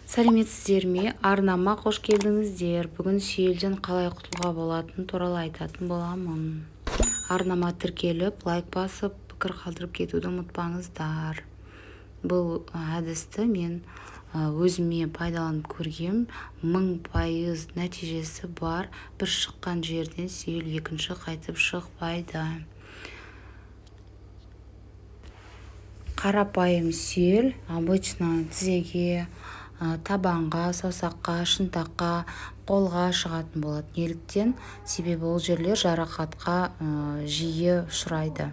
Сәлеметсіздер ме? Арнама қош келдіңіздер. Бүгін сүйелден қалай құтылуға болатыны туралы айтатын боламын. Арнама тіркеліп, лайк басып, пікір қалдырып кетуді ұмытпаңыздар. Бұл әдісті мен өзіме пайдаланып көргем. 1000% нәтижесі бар. Бір шыққан жерден сүйел екінші қайтып шықпайды. Қарапайым сүйел обычно тізеге, табанға, саусаққа, шынтаққа, қолға шығатын болады. Неліктен? Себебі ол жерлер жарақатқа жиі ұшырайды.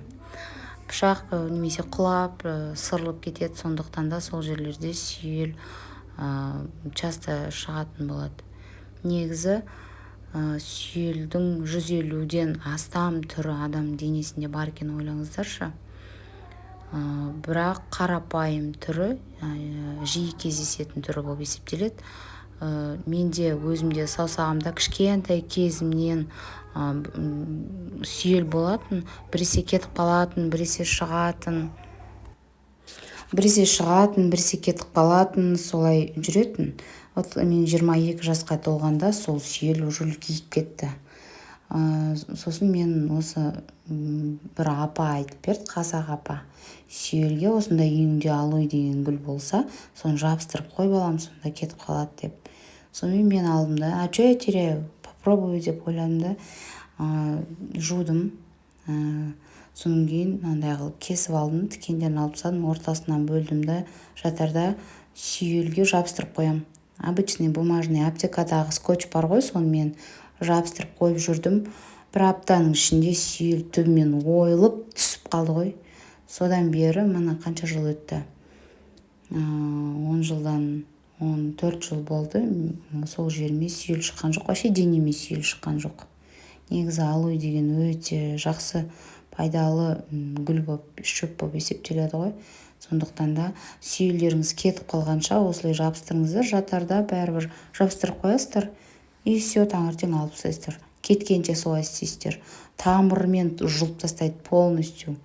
Пышақ немесе құлап, сырылып кетеді. Сондықтан да сол жерлерде сүйел часто шығатын болады. Негізі сүйелдің 150-ден астам түрі адам денесінде бар екен, ойлаңыздаршы. Бірақ қарапайым түрі жиі кездесетін түрі болып есептеледі. Менде өзімде саусағымда кішкентай кезімнен сүйел болатын, біресе кетіп қалатын, біресе шығатын, біресе кетіп қалатын, солай жүретін. Мен 22 жасқа толғанда сол сүйел уже үлкейіп кетті. Сосын мен осы бір апа айтып берді, қазақ апа, сүйелге осындай үйіңде алой деген гүл болса, соны жабыстырып қой балам, сонда кетіп қалады деп. Сонымен мен алдым да, что я теряю, попробую деп ойладым да, жудым. Содан кейін мынандай қылып кесіп алдым, тікендерін алып тастадым, ортасынан бөлдім да, жатарда сүйелге жабыстырып қоям. Обычный бумажный аптекадағы скотч бар ғой, сонымен жабыстырып қойып жүрдім. Бір аптаның ішінде сүйел түбімен ойылып түсіп қалды ғой. Содан бері мына қанша жыл өтті? 10 жылдан 14 жыл болды. Сол жеріме сүйел шыққан жоқ, вообще денеме сүйел шыққан жоқ. Негізі алой деген өте жақсы, пайдалы гүл болып, шөп болып есептеледі ғой. Сондықтан да сүйелдеріңіз кетіп қалғанша осылай жабыстырыңыздар, жатарда бәрібір жабыстырып қоясыздар. И все, таңертең алып тастайсыздар. Кеткенше солай істейсіздер. Тамырымен жұлып тастайды полностью.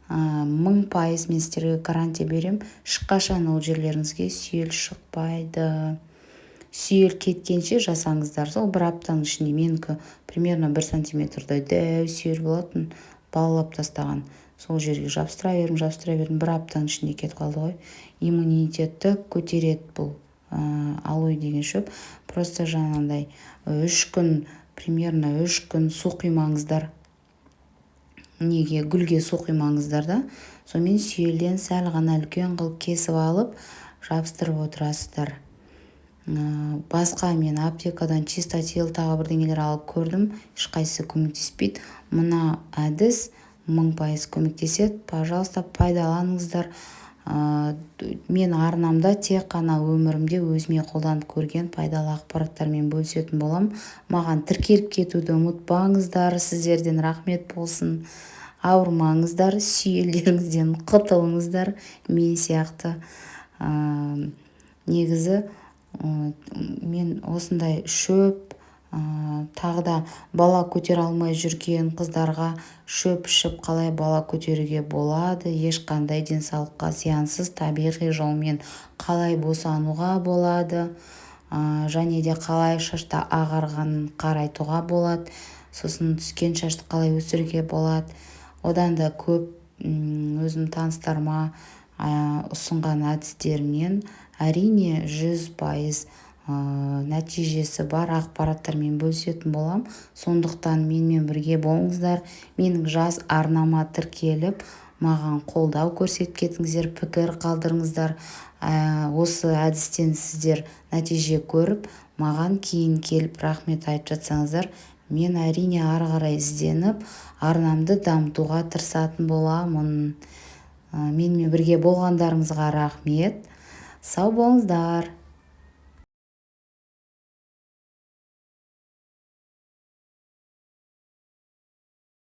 1000% мен сіздерге гарантия берем, ешқашан ол жерлеріңізге сүйел шықпайды. Сүйел кеткенше жасаңыздар. Сол бір аптаның ішінде, менікі примерно 1 сантиметрдай дәу сүйел болатын, балалап тастаған. Сол жерге жабыстыра бердім, бір аптаның ішінде кетіп қалды ғой. Иммунитетті көтереді бұл алой деген шөп. Просто жаңағындай 3 күн, примерно 3 күн су құймаңыздар. Неге? Гүлге су құймаңыздар да. Сонымен сүйелден сәл ғана үлкен қылып кесіп алып, жабыстырып отырасыздар. Басқа мен аптекадан чистотел тағы бірдеңелер алып көрдім, ешқайсысы көмектеспейді. Мына әдіс 1000% көмектеседі. Пожалуйста, пайдаланыңыздар. Мен арнамда тек қана өмірімде өзіме қолданып көрген пайдалы ақпараттармен бөлісетін болам. Маған тіркеліп кетуді ұмытпаңыздар. Сіздерден рахмет болсын. Ауырмаңыздар, сүйелдеріңізден құтылыңыздар. Мен сияқты. Негізі мен осындай шөп, тағы да бала көтер алмай жүрген қыздарға шөп ішіп қалай бала көтеруге болады, ешқандай денсаулыққа зиянсыз табиғи жолмен қалай босануға болады, және де қалай шашта ағарғанын қарайтуға болады, сосын түскен шашты қалай өсіруге болады. Одан да көп өзім таныстарыма ұсынған әдістермен әрине 100% нәтижесі бар ақпараттармен бөлісетін болам. Сондықтан менімен бірге болыңыздар. Менің жас арнама тіркеліп, маған қолдау көрсетіп кетіңіздер, пікір қалдырыңыздар. Осы әдістен сіздер нәтиже көріп, маған кейін келіп рахмет айтып жатсаңыздар, мен әрине ары қарай ізденіп, арнамды дамытуға тырысатын боламын. Менімен бірге болғандарыңызға рахмет. Сау болыңыздар.